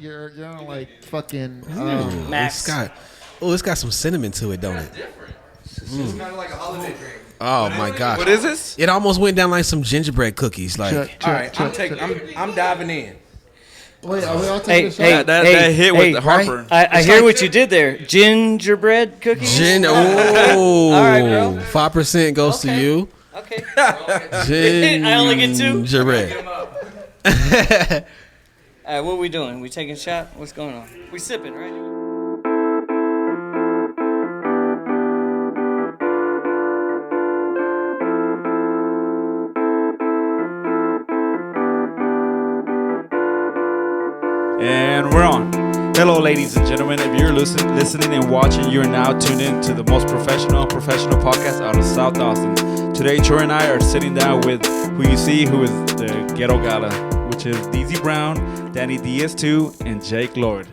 You're on like fucking Max. It's got some cinnamon to it, don't it? It's kind of like a holiday drink. Oh my gosh. What is this? It almost went down like some gingerbread cookies. Like, All right, I'm diving in. Wait, are we all taking a shot? Hey, that hit with the heartburn. I hear what you did there. Gingerbread cookies. Oh, All right, bro. 5% goes to you. Okay. I only get 2? Gingerbread. All right, what are we doing? We taking a shot? What's going on? We sipping, right? And we're on. Hello, ladies and gentlemen. If you're listening and watching, you're now tuned in to the most professional podcast out of South Austin. Today, Troy and I are sitting down with who you see, who is the Geto Gala, which is Deezie Brown, Danny DS2, and Jake Lloyd.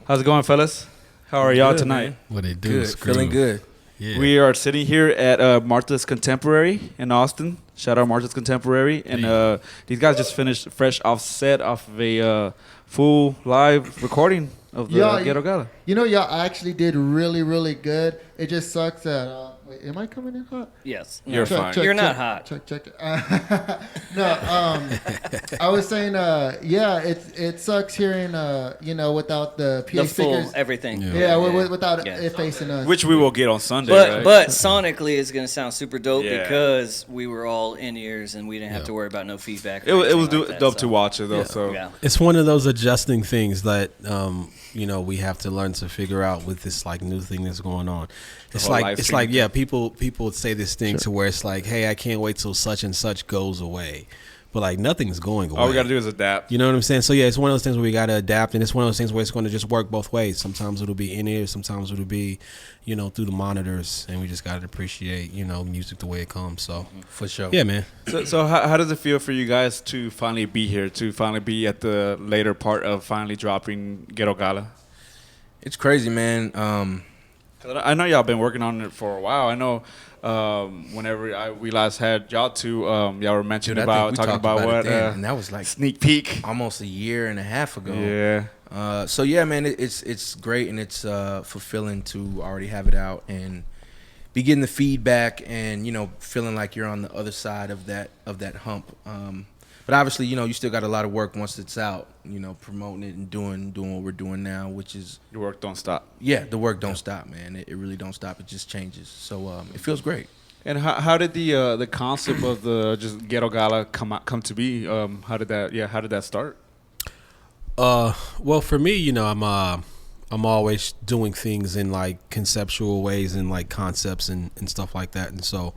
How's it going, fellas? How are y'all tonight? Man. What they do? Good, feeling good. Yeah. We are sitting here at Martha's Contemporary in Austin. Shout out Martha's Contemporary. And these guys just finished fresh off of a full live recording of the Geto Gala. You know, y'all actually did really, really good. It just sucks that... wait, am I coming in hot? Yes. You're fine. You're not hot. Check. I was saying, it sucks hearing, without the PA The full speakers. everything. Without it facing us. Which we will get on Sunday, right? But sonically, it's going to sound super dope Yeah. because we were all in ears and we didn't have to worry about no feedback. It was dope to watch it, though. Yeah. So Yeah. It's one of those adjusting things that we have to learn to figure out with this like new thing that's going on. It's like people say this thing to where it's like, hey, I can't wait till such and such goes away. But like nothing's going away. all we got to do is adapt. You know what I'm saying? So yeah, it's one of those things where we got to adapt, and it's one of those things where it's going to just work both ways. Sometimes it'll be in ear, sometimes it'll be, through the monitors, and we just got to appreciate, music the way it comes. So For sure. yeah, man. So how does it feel for you guys to finally be here, to finally be at the later part of finally dropping Geto Gala? It's crazy, man. 'Cause I know y'all been working on it for a while. I know whenever we last had y'all two, y'all were mentioning talking about what and that was like sneak peek almost a year and a half ago. Yeah. So yeah, man, it's great and it's fulfilling to already have it out and be getting the feedback and feeling like you're on the other side of that hump. But obviously, you still got a lot of work once it's out, promoting it and doing what we're doing now, which is... Your work don't stop. Yeah, the work don't stop, man. It really don't stop. It just changes. So it feels great. And how did the concept of the just Geto Gala come to be? How did that start? Well, for me, I'm always doing things in like conceptual ways and like concepts and stuff like that. And so,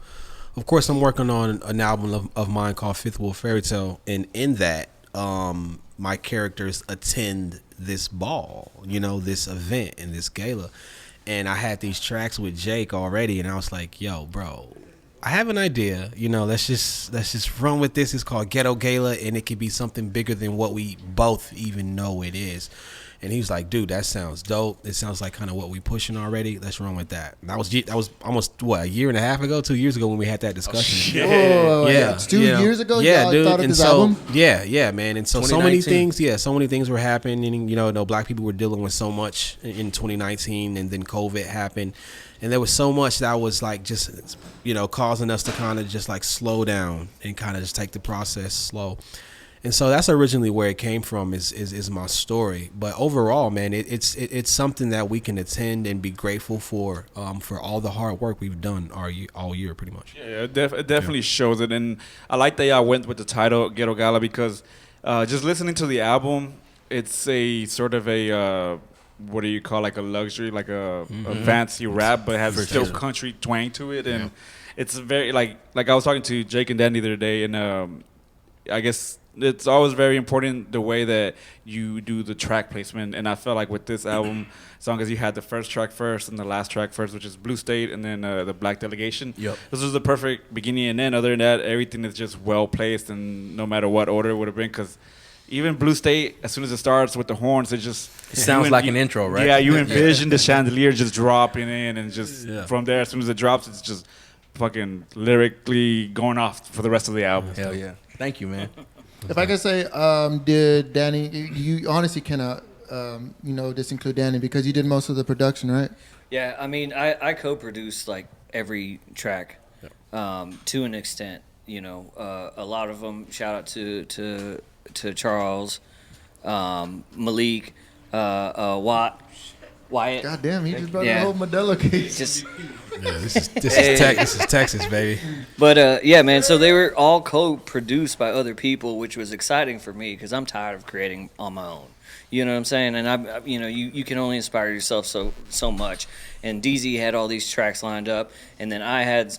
of course, I'm working on an album of mine called Fifth Wheel Fairy Tale. And in that, my characters attend this ball, this event and this gala. And I had these tracks with Jake already. And I was like, yo, bro, I have an idea. Let's just run with this. It's called Geto Gala. And it could be something bigger than what we both even know it is. And he was like, dude, that sounds dope. It sounds like kind of what we pushing already. Let's run with that. And that was almost, a year and a half ago, 2 years ago when we had that discussion. Yeah. It's 2 years ago? Yeah, dude. Thought of and this so, album? yeah, man. And so many things were happening. Black people were dealing with so much in 2019, and then COVID happened. And there was so much that was like just, causing us to kind of just like slow down and kind of just take the process slow. And so that's originally where it came from is my story. But overall, man, it's something that we can attend and be grateful for all the hard work we've done all year pretty much. Yeah, it definitely shows it. And I like that y'all went with the title Geto Gala because just listening to the album, it's a sort of a, what do you call, like a luxury, like a fancy rap, but it has still country twang to it. And it's very, like I was talking to Jake and Danny the other day, and I guess it's always very important the way that you do the track placement. And I felt like with this album, as long as you had the first track first and the last track first, which is Blue State, and then the Black Delegation, this was the perfect beginning and end. Other than that, everything is just well placed, and no matter what order it would have been, because even Blue State, as soon as it starts with the horns, it sounds like an intro, right? Yeah, you envision the chandelier just dropping in, and just from there, as soon as it drops, it's just fucking lyrically going off for the rest of the album. Hell yeah. Thank you, man. If I could say, did Danny? You honestly cannot, just include Danny because you did most of the production, right? Yeah, I mean, I co-produced like every track, to an extent. A lot of them. Shout out to Charles, Malik, Wyatt. God damn, he just brought Yeah. the whole Modelo case. Just, Yeah, this is Texas, baby. but yeah, man. So they were all co-produced by other people, which was exciting for me because I'm tired of creating on my own. You know what I'm saying? And you can only inspire yourself so much. And Deezie had all these tracks lined up, and then I had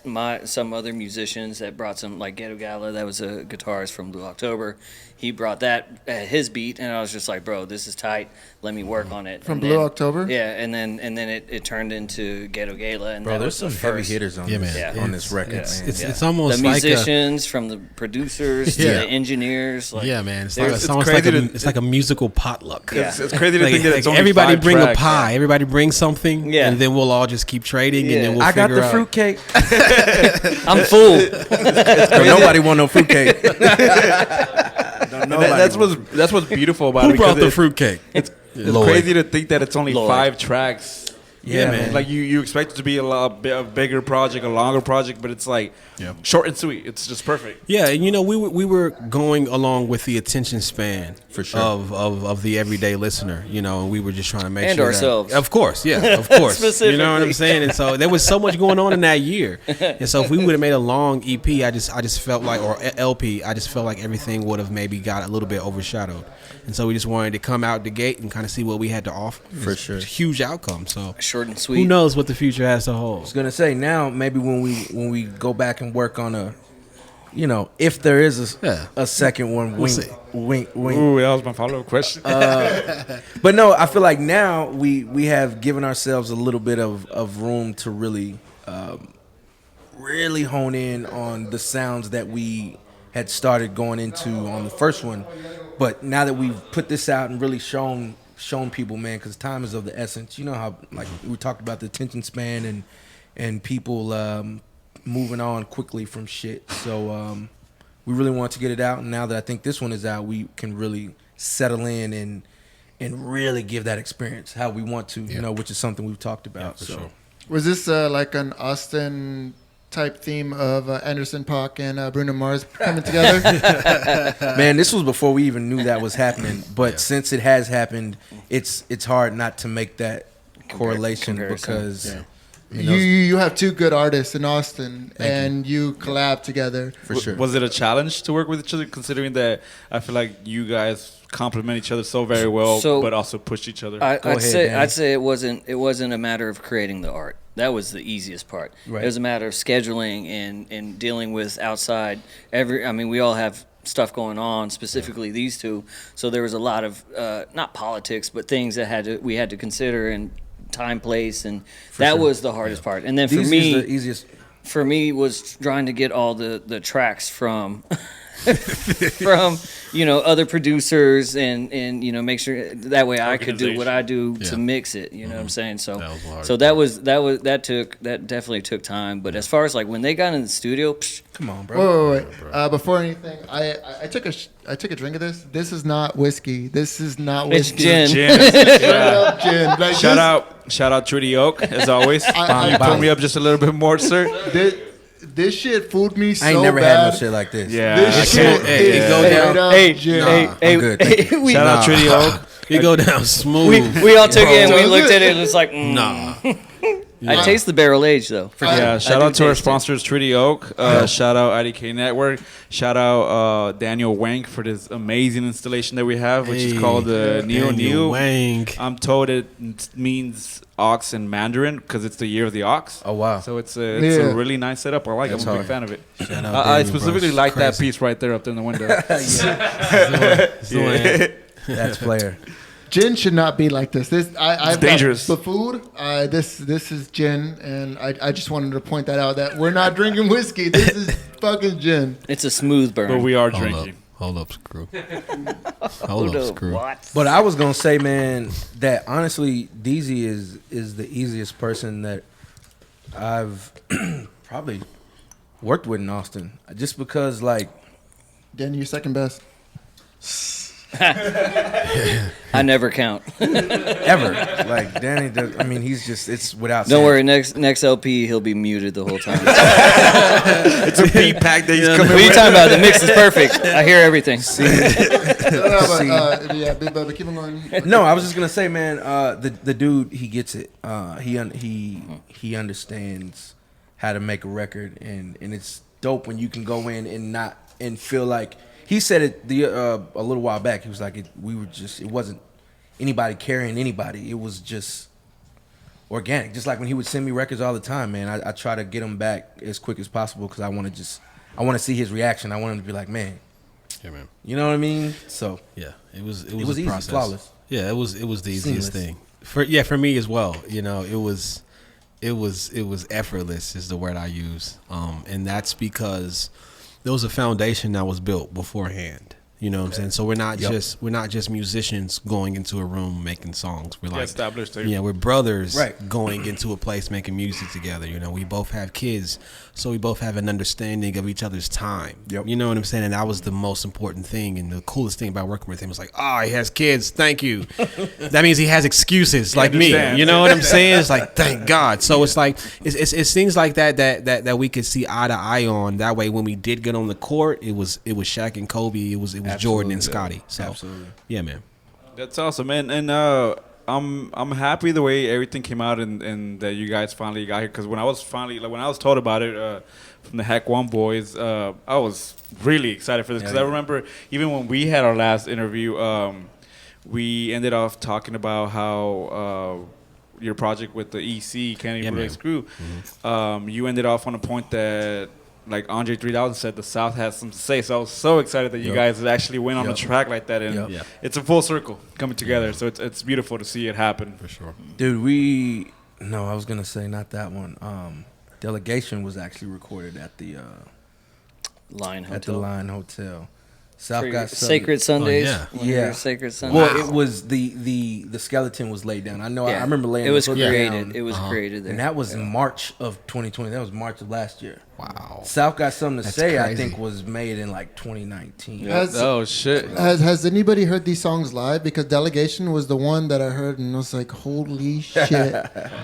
some other musicians that brought some, like Geto Gala, that was a guitarist from Blue October. He brought that at his beat, and I was just like, bro, this is tight. Let me work on it. From And Blue then- October? Yeah, and then it turned into Geto Gala, and Bro, that there's was some the heavy first. hitters on Yeah, this man. Yeah. on this record. It's- man. It's almost The like musicians, from the producers to Yeah. the engineers. Like, yeah, man. It's there's- almost crazy like to- it's like a musical potluck. Yeah. It's crazy to think that it's only everybody 5 bring tracks. a pie. Everybody bring something, Yeah. and then we'll all just keep trading, and Yeah. then we'll I got figure the out. fruitcake. I'm full. But nobody want no fruitcake. Don't And nobody that's what's beautiful about Who it. brought because the fruitcake? It's Lloyd. crazy to think that it's only Lloyd. 5 tracks. Yeah, man. Like you expect it to be a bigger project, a longer project, but it's like Yeah. short and sweet. It's just perfect. Yeah, and we were going along with the attention span For sure. of the everyday listener, and we were just trying to make And sure ourselves. that, of course, yeah, of course, you know what I'm Specifically. saying. And so there was so much going on in that year, and so if we would have made a long EP, I just felt like, or LP, I just felt like everything would have maybe got a little bit overshadowed, and so we just wanted to come out the gate and kind of see what we had to offer. For It's sure. a huge outcome. So Short and who sweet. knows what the future has to hold? I was gonna say now maybe when we go back and work on if there is a second one, We'll wink, see. wink, wink. Ooh, that was my follow-up question. But no, I feel like now we have given ourselves a little bit of room to really really hone in on the sounds that we had started going into on the first one. But now that we've put this out and really shown people, man, because time is of the essence. You know how, like, we talked about the attention span and people moving on quickly from shit. So we really want to get it out. And now that I think this one is out, we can really settle in and really give that experience how we want to, which is something we've talked about. for so. sure. Was this like an Austin type theme of Anderson .Paak and Bruno Mars coming together? Man, this was before we even knew that was happening. But since it has happened, it's hard not to make that correlation comparison. because You have two good artists in Austin, Thank and you collab together. for sure. Was it a challenge to work with each other, considering that I feel like you guys complement each other so very well, So- but also push each other? I'd ahead, say Danny. I'd say it wasn't a matter of creating the art. That was the easiest part. Right. It was a matter of scheduling and dealing with outside. We all have stuff going on, specifically these two. So there was a lot of not politics, but things that we had to consider, and time, place, and that was the hardest part. And then for These me, is the easiest. for me was trying to get all the tracks from from other producers and make sure that way I could do what I do to mix it. You know what I'm saying? So That was the hard so that definitely took time. But as far as like when they got in the studio, Come on, bro. Wait. Before anything, I took a drink of this. This is not whiskey. This is not it's whiskey. gin. Straight up gin. Like Shout out Trudy Oak, as always. I- Put me up just a little bit more, sir. This shit fooled me so I ain't never bad. had no shit like this. Yeah. This I shit can't- hey, is it go straight down. up Hey, gin. I'm good. Thank you. we, Shout out Trudy Oak. You go down smooth. we all took it and we Bro. looked at it and it's like, Nah. I taste the barrel age though. Yeah, shout do out to our taste it. sponsors, Trudy Oak. Shout out IDK Network. Shout out Daniel Wank for this amazing installation that we have, which is called the Neo Daniel Neo. Wang. I'm told it means ox in Mandarin because it's the year of the ox. Oh, wow. So it's a Yeah. really nice setup. I like it. That's I'm a big hard. fan of it. Shout out I Daniel, specifically bro. It's like that crazy. piece right there up there in the window. That's player. Gin should not be like this. I've got dangerous. the food. This is gin, and I just wanted to point that out that we're not drinking whiskey. This is fucking gin. It's a smooth burn. But we are Hold up. drinking. Hold up, screw. Hold up, screw. What? But I was gonna say, man, that honestly, Deezie is the easiest person that I've probably worked with in Austin. Just because, like, Danny, you're second best. I never count. Ever. Like Danny does, I mean, he's just, it's without Don't saying. worry, next LP he'll be muted the whole time. It's a beat pack that he's coming What are you with. talking about? The mix is perfect. I hear everything. But keep on going. No, I was just gonna say, man, the dude, he gets it. He understands how to make a record, and it's dope when you can go in and feel like he said it a little while back. He was like, it wasn't anybody carrying anybody. It was just organic. Just like when he would send me records all the time, man. I try to get them back as quick as possible because I want to see his reaction. I want him to be like, man. Yeah, man. You know what I mean? So Yeah, it was it was a easy, process. flawless. Yeah, it was the easiest Seamless. thing. For me as well. You know, it was effortless is the word I use. And that's because there was a foundation that was built beforehand. You know what I'm saying? So we're not just musicians going into a room making songs. We're like established there. Yeah, we're brothers Right. going into a place making music together. You know, we both have kids, so we both have an understanding of each other's time. Yep. You know what I'm saying? And that was the most important thing and the coolest thing about working with him was like, he has kids, thank you. That means he has excuses like me. understands. You know what I'm saying? It's like, thank God. So it's like it's things like that we could see eye to eye on. That way when we did get on the court, it was Shaq and Kobe, it was Jordan and Scotty. So Absolutely. yeah, man. That's awesome, man. And I'm happy the way everything came out and that you guys finally got here. Because when I was told about it from the Hack One boys, I was really excited for this. Because I remember even when we had our last interview, we ended off talking about how your project with the EC Kennedy Blaze Crew, you ended off on a point that. Like Andre 3000 said, the South has something to say. So I was so excited that you guys actually went on the track like that, and it's a full circle coming together. So it's beautiful to see it happen. For sure. Dude, I was gonna say not that one. Delegation was actually recorded at the Line Hotel. at the Line Hotel. South got Sacred Sundays. yeah. One of your Sacred Sundays. Well, it was the skeleton was laid down. I know. I remember laying. It was the created. down, It was created there. and that was in March of 2020. That was March of last year. Wow. South Got Something to That's Say, I crazy. think, was made in like 2019. Oh shit! Has anybody heard these songs live? Because Delegation was the one that I heard, and I was like, "Holy shit!"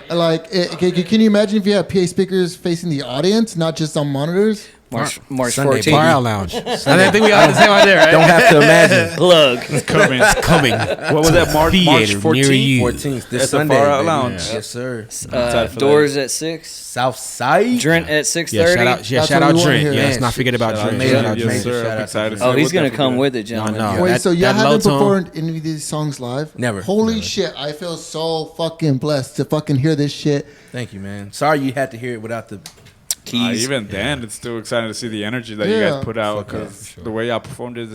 Like, can you imagine if you had PA speakers facing the audience, not just on monitors? March Sunday 14th. Bar Lounge. I think we all the same right there, right? Don't have to imagine. Plug. Coming. Coming. What was that? March Theater near 14th. you. 14th this At the Sunday. Far Out baby. Lounge. Yes, sir. Excited for Doors at 6. South Side. Drent at 6:30. Yeah, shout out That's shout what out we wanna Drent. hear. Yeah, let's Man, not forget about shout out Drent. Drent. Shout out Yes, Drent. Shout sir. I'm out excited. to to Oh, see he's what gonna they're come doing. with it, gentlemen. No. Wait, that- so y'all that haven't low tone- performed any of these songs live? Never. Holy shit! I feel so fucking blessed to fucking hear this shit. Thank you, man. Sorry you had to hear it without the. Keys. Even then, it's still exciting to see the energy that you Yeah. guys put out. Fuck yeah, Because the way I performed it,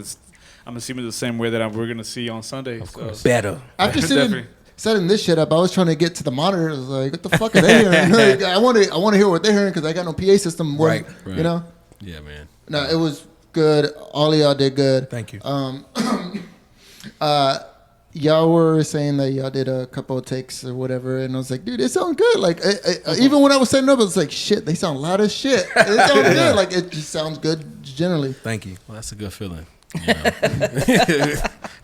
I'm assuming the same way that we're gonna see on Sunday. So. Better. After Definitely. setting this shit up, I was trying to get to the monitor. I was like, "What the fuck are they hearing?" Like, I want to hear what they're hearing because I got no PA system. Right. You know. Yeah, man. No, it was good. All of y'all did good. Thank you. Y'all were saying that y'all did a couple of takes or whatever, and I was like, dude, it sounds good. Like, even when I was setting up, I was like, shit, they sound loud as shit. It sounds good. Like, it just sounds good generally. Thank you. Well, that's a good feeling. You know?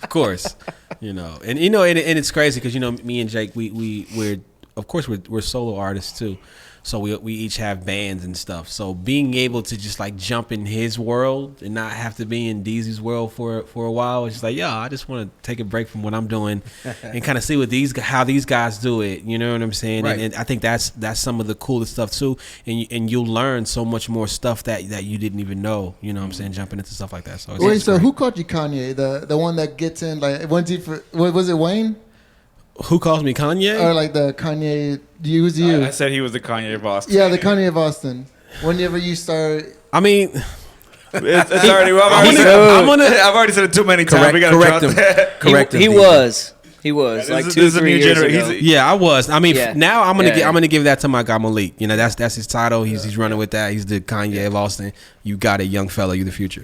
Of course, you know, and it's crazy because me and Jake, we're of course we're solo artists too, so we each have bands and stuff. So being able to just like jump in his world and not have to be in Deezie's world for a while, it's just like, I just want to take a break from what I'm doing and kind of see how these guys do it. You know what I'm saying? Right. And I think that's some of the coolest stuff too. And you'll learn so much more stuff that you didn't even know. You know what I'm saying? Jumping into stuff like that. So Wait, it's so great. who called you Kanye? The one that gets in, like, when's he for, was it Wayne? Who calls me Kanye? Or like the Kanye, was you? I said he was the Kanye of Boston. Yeah, the Kanye of Austin. Whenever you start, I mean, It's already. I've already said it too many times. We gotta correct drop him. that. Correct him. He was. Like This 2-3 is a new years generation. ago. yeah, I was. I mean, Yeah. now I'm Yeah. gonna give that to my guy Malik. You know, that's his title. He's running with that. He's the Kanye of Austin. You got it, young fella. You the future.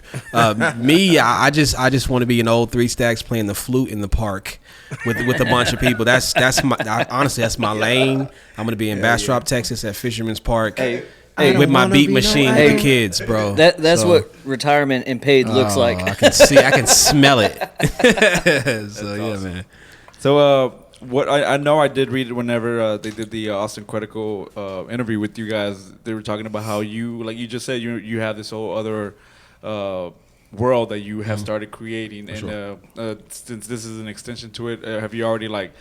Me, I just want to be an old 3 Stacks playing the flute in the park with a bunch of people. Honestly, that's my lane. I'm gonna be in Bastrop, Texas, at Fisherman's Park. Hey. Hey, with my wanna beat be machine no with the actor. kids, bro. That's So- what retirement and paid looks like. I can smell it. So yeah, man. So, what I know I did read it whenever they did the Austin Critical interview with you guys. They were talking about how you, like you just said, you have this whole other world that you have started creating, and since this is an extension to it, have you already like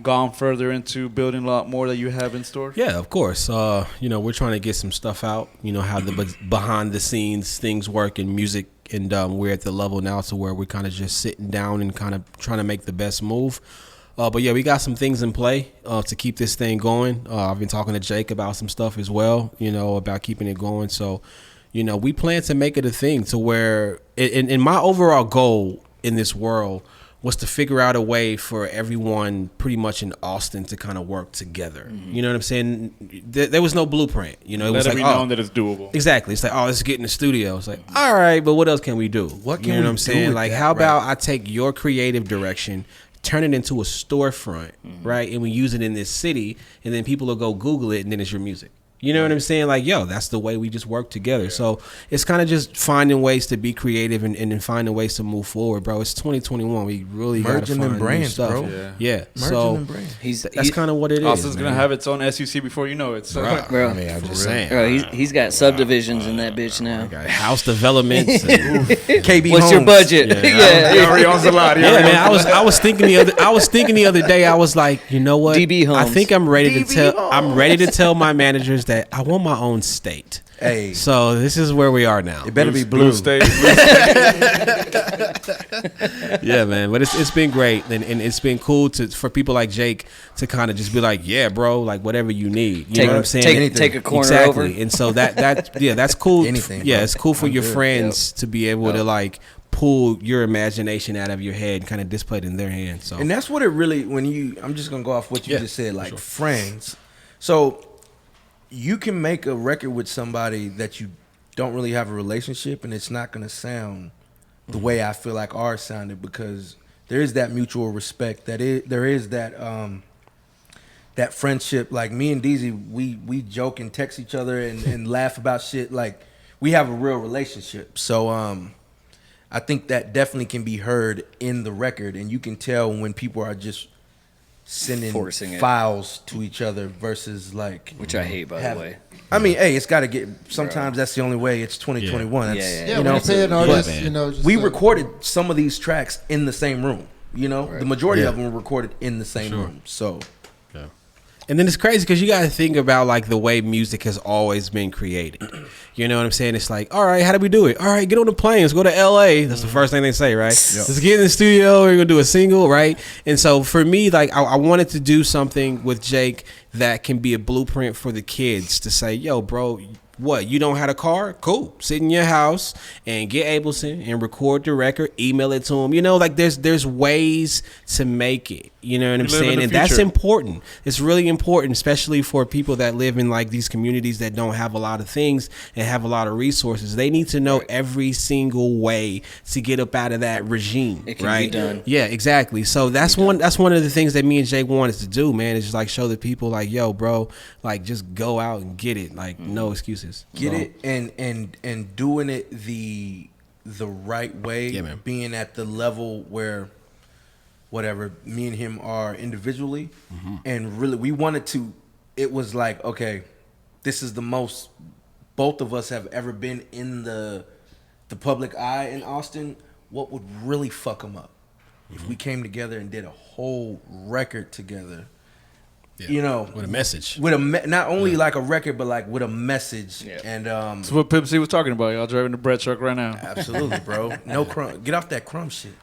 gone further into building a lot more that you have in store? Yeah, of course. We're trying to get some stuff out. You know how the behind the scenes things work in music, and we're at the level now to where we're kind of just sitting down and kind of trying to make the best move. But yeah, we got some things in play to keep this thing going. I've been talking to Jake about some stuff as well, about keeping it going. So, we plan to make it a thing to where, and my overall goal in this world was to figure out a way for everyone pretty much in Austin to kind of work together. Mm-hmm. You know what I'm saying? There was no blueprint. It was Let it like, be known that it's doable. Exactly. It's like, let's get in the studio. It's like, all right, but what else can we do? What can you know we what I'm do saying? with Like, that, how about right? I take your creative direction, turn it into a storefront, right? And we use it in this city, and then people will go Google it, and then it's your music. You know what I'm saying? Like, yo, that's the way we just work together. Yeah. So it's kind of just finding ways to be creative and finding ways to move forward, bro. It's 2021. We really got to find new stuff. Bro. Yeah. Merging So them brands. that's kind of what it is. Austin's going to have its own SUC before you know it. So. Bro, I mean, I'm just saying. Bro, he's got subdivisions in that bitch now. Got house developments. And, KB What's Homes. your budget? Yeah, He already owns a lot. yeah, man. I was thinking the other day. I was like, you know what? DB Homes. I think I'm ready DB I'm ready to tell my managers that I want my own state. Hey, So this is where we are now. it better be blue. State. Yeah, man. But it's been great, and it's been cool for people like Jake to kind of just be like, yeah, bro, like whatever you need. You know what I'm saying? Take a corner Exactly. over. And so that's cool. Anything, Yeah, bro. it's cool for I'm your good. friends to be able to like pull your imagination out of your head and kind of display it in their hands. So And that's what it really, I'm just going to go off what you Yeah, just said, like sure. friends. So you can make a record with somebody that you don't really have a relationship, and it's not going to sound the way I feel like ours sounded, because there is that mutual respect. There is that that friendship. Like me and Deezie, we joke and text each other and laugh about shit. Like we have a real relationship. So I think that definitely can be heard in the record, and you can tell when people are just sending Forcing it. files to each other versus like, Which I hate, by the way. I mean, hey, it's got to get. Sometimes that's the only way. It's 2021. Yeah. That's, Yeah, Yeah, you when know, you pay an but artist, just we recorded some of these tracks in the same room. You know, the majority Yeah. of them were recorded in the same room. So And then it's crazy because you got to think about like the way music has always been created. You know what I'm saying? It's like, all right, how do we do it? All right, get on the plane. Let's go to LA. That's the first thing they say, right? Let's get in the studio. We're going to do a single, right? And so for me, like I wanted to do something with Jake that can be a blueprint for the kids to say, yo, bro, what, you don't have a car? Cool. Sit in your house and get Ableton and record the record, email it to him. You know, like there's ways to make it. You know what I'm live in saying? the And that's future. important. It's really important, especially for people that live in like these communities that don't have a lot of things and have a lot of resources. They need to know every single way to get up out of that regime. It can be right? done. Yeah, exactly. So that's one of the things that me and Jake wanted to do, man, is just like show the people like, yo, bro, like just go out and get it. Like no excuses. get So, it and doing it the right way. Yeah, man. Being at the level where whatever me and him are individually, and really we wanted to. It was like, okay, this is the most both of us have ever been in the public eye in Austin. What would really fuck them up if we came together and did a whole record together? yeah, You know, with a message. with not only like a record, but like with a message. Yeah. And That's what Pimp C was talking about. Y'all driving the bread truck right now. absolutely, bro. No crumb. Get off that crumb shit.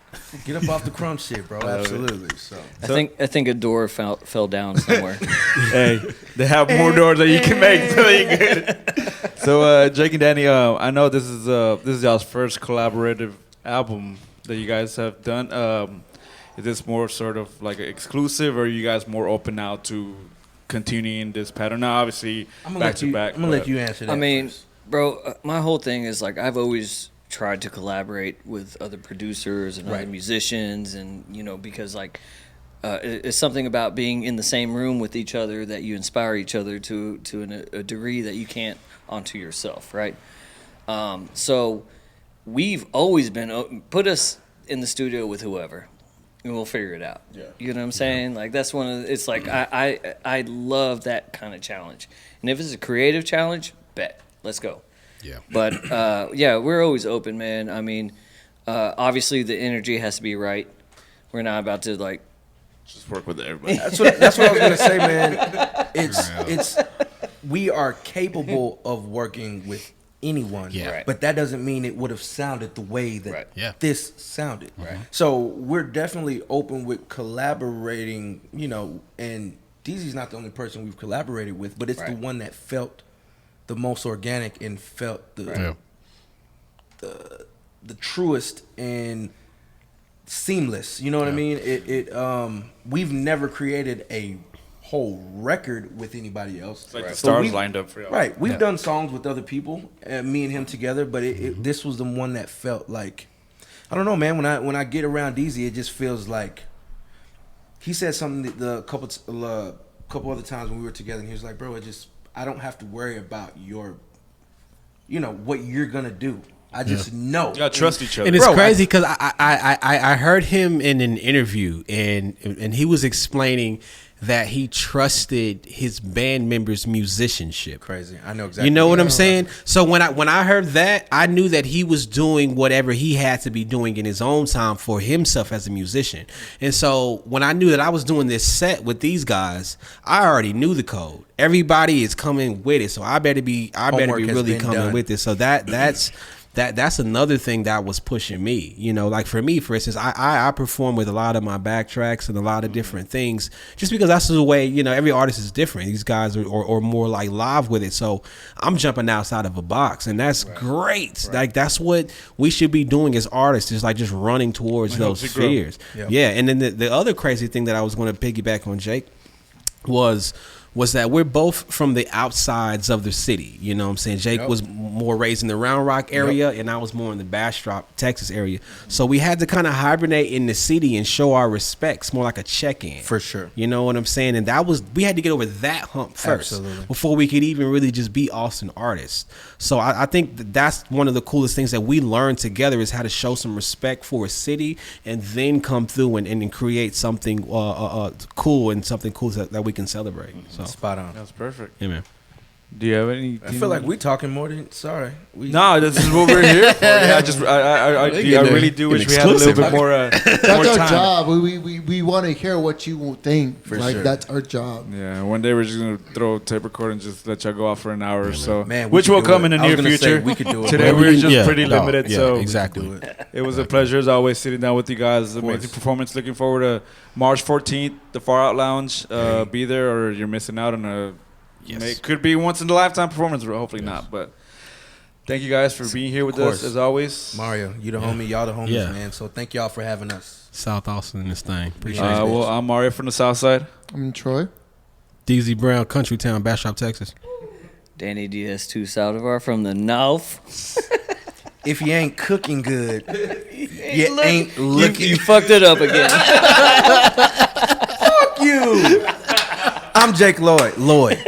Get up off the crumb shit, bro. Absolutely. So I think a door fell down somewhere. Hey, they have more doors that you can make, so you good. So, Jake and Danny, I know this is y'all's first collaborative album that you guys have done. Is this more sort of like exclusive, or are you guys more open now to continuing this pattern? Now, obviously, back to back. I'm gonna let you answer that. I mean, first. bro, my whole thing is like I've always tried to collaborate with other producers and other musicians, and because like it's something about being in the same room with each other that you inspire each other to a degree that you can't onto yourself, right? So we've always been put us in the studio with whoever, and we'll figure it out. Yeah. You know what I'm saying? Like that's one of it's like I love that kind of challenge, and if it's a creative challenge, bet let's go. Yeah. But yeah, we're always open, man. I mean, obviously the energy has to be right. We're not about to like just work with everybody. That's what I was gonna say, man. It's we are capable of working with anyone, Right. but that doesn't mean it would have sounded the way that this sounded. Right. So we're definitely open with collaborating, and Deezie's not the only person we've collaborated with, but it's the one that felt the most organic and felt the truest and seamless. You know what I mean? We've never created a whole record with anybody else. It's like the stars lined up for y'all. Right. We've done songs with other people, me and him together, but this was the one that felt like, I don't know, man. When I get around Deezie, it just feels like he said something the couple other times when we were together, and he was like, bro, I don't have to worry about your, what you're gonna do. I just know. You gotta trust each other. And it's crazy because I heard him in an interview and he was explaining that he trusted his band members' musicianship. Crazy. I know exactly. You know what I'm saying? So when I heard that, I knew that he was doing whatever he had to be doing in his own time for himself as a musician. And so when I knew that I was doing this set with these guys, I already knew the code. Everybody is coming with it, so I better be really coming with it. So that's another thing that was pushing me. Like for me, for instance, I perform with a lot of my backtracks and a lot of different things just because that's the way, every artist is different. These guys are more like live with it. So I'm jumping outside of a box, and that's great. Like that's what we should be doing as artists, is like just running towards those spheres. Yeah. And then the other crazy thing that I was going to piggyback on Jake was that we're both from the outsides of the city. You know what I'm saying? Jake was more raised in the Round Rock area, and I was more in the Bastrop, Texas area. So we had to kind of hibernate in the city and show our respects, more like a check-in. For sure. You know what I'm saying? And we had to get over that hump first before we could even really just be Austin artists. So I think that's one of the coolest things that we learned together, is how to show some respect for a city and then come through and create something cool and something cool that we can celebrate. So. Spot on. That's perfect. Yeah, man. Do you have any? I feel like we're talking more than. Sorry. No, this is what we're here for. I really do wish we had a little bit more. That's more our time. job. We want to hear what you think. For sure. That's our job. Yeah, one day we're just gonna throw a tape recorder and just let y'all go off for an hour or so. Man, which will come in the near future. We could do it. Today we're just pretty limited, so exactly. It was a pleasure as always sitting down with you guys. Amazing performance. Looking forward to March 14th, the Far Out Lounge. Be there, or you're missing out on a. Yes. It could be once in a lifetime performance, but hopefully not. But thank you guys for being here with us as always. Mario, you the homie, y'all the homies, man. So thank y'all for having us. South Austin in this thing. Appreciate it. Well, I'm Mario from the South Side. I'm Troy. Deezie Brown, Country Town, Bastrop, Texas. Danny DS2 Saldivar from the North. If you ain't cooking good, you ain't looking. You fucked it up again. Fuck you. I'm Jake Lloyd.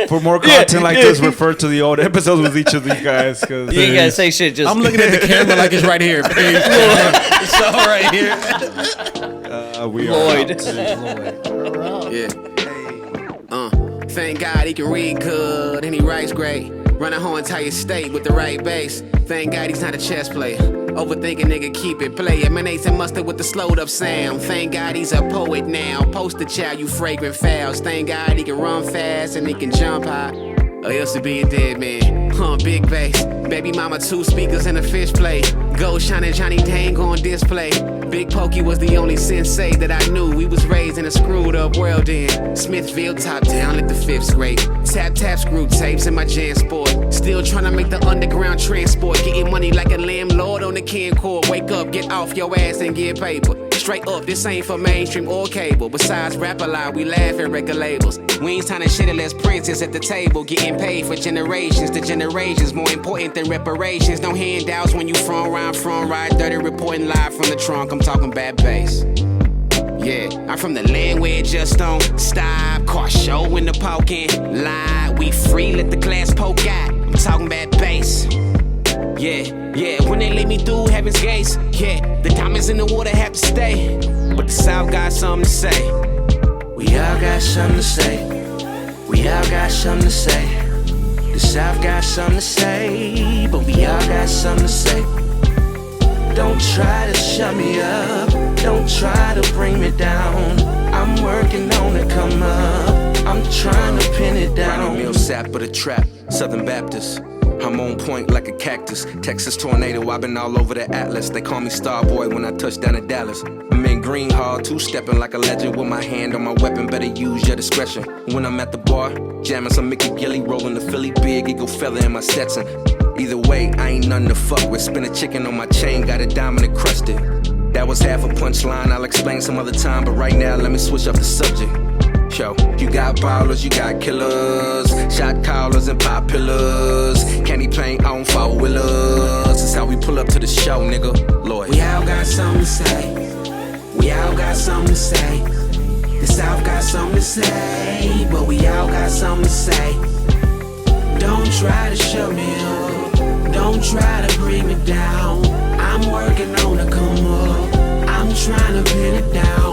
For more content like this, refer to the old episodes with each of these guys. Cause you ain't gotta say shit. Just I'm looking at the camera like it's right here. It's all right here. We Lloyd. Thank God he can read good and he writes great. Run a whole entire state with the right base. Thank God he's not a chess player. Overthinking nigga, keep it play. Emanates and mustard with the slowed up sound. Thank God he's a poet now. Poster child, you fragrant fouls. Thank God he can run fast and he can jump high. Or else to be a dead man. Big bass. Baby mama, 2 speakers and a fish plate. Gold shining Johnny Dang on display. Big Pokey was the only sensei that I knew. We was raised in a screwed up world in Smithfield, top down like the 5th scrape. Tap, screw tapes in my Jan Sport. Still trying to make the underground transport. Getting money like a landlord on the camcord. Wake up, get off your ass and get paper. Straight up, this ain't for mainstream or cable. Besides rap a lot, we laugh at record labels. We ain't trying to shit unless Prince at the table. Getting paid for generations to generations. More important than reparations. No handouts when you front ride dirty, reporting live from the trunk. I'm talking bad bass. Yeah, I'm from the land where it just don't stop. Car show in the parking lot. We free, let the glass poke out. I'm talking about bass. Yeah, when they let me through heaven's gates. Yeah, the diamonds in the water have to stay. But the South got something to say. We all got something to say. We all got something to say. The South got something to say. But we all got something to say. Don't try to shut me up. Don't try to bring me down. I'm working on to come up. I'm trying to pin it down. Ronnie Mill sap of the trap, Southern Baptist. I'm on point like a cactus. Texas tornado, I've been all over the atlas. They call me Starboy when I touch down in Dallas. I'm in Green Hall, two-stepping like a legend. With my hand on my weapon, better use your discretion. When I'm at the bar, jamming some Mickey Gilly, rolling the Philly, big eagle feather in my Stetson. Either way, I ain't nothing to fuck with. Spin a chicken on my chain, got a diamond encrusted. That was half a punchline, I'll explain some other time. But right now, let me switch up the subject. Yo, you got ballers, you got killers, shot callers and pop pillars. Candy paint on four wheelers. That's how we pull up to the show, nigga. Lloyd. We all got something to say. We all got something to say. The South got something to say. But we all got something to say. Don't try to shut me up. Don't try to bring me down. I'm working on to come up. I'm trying to pin it down.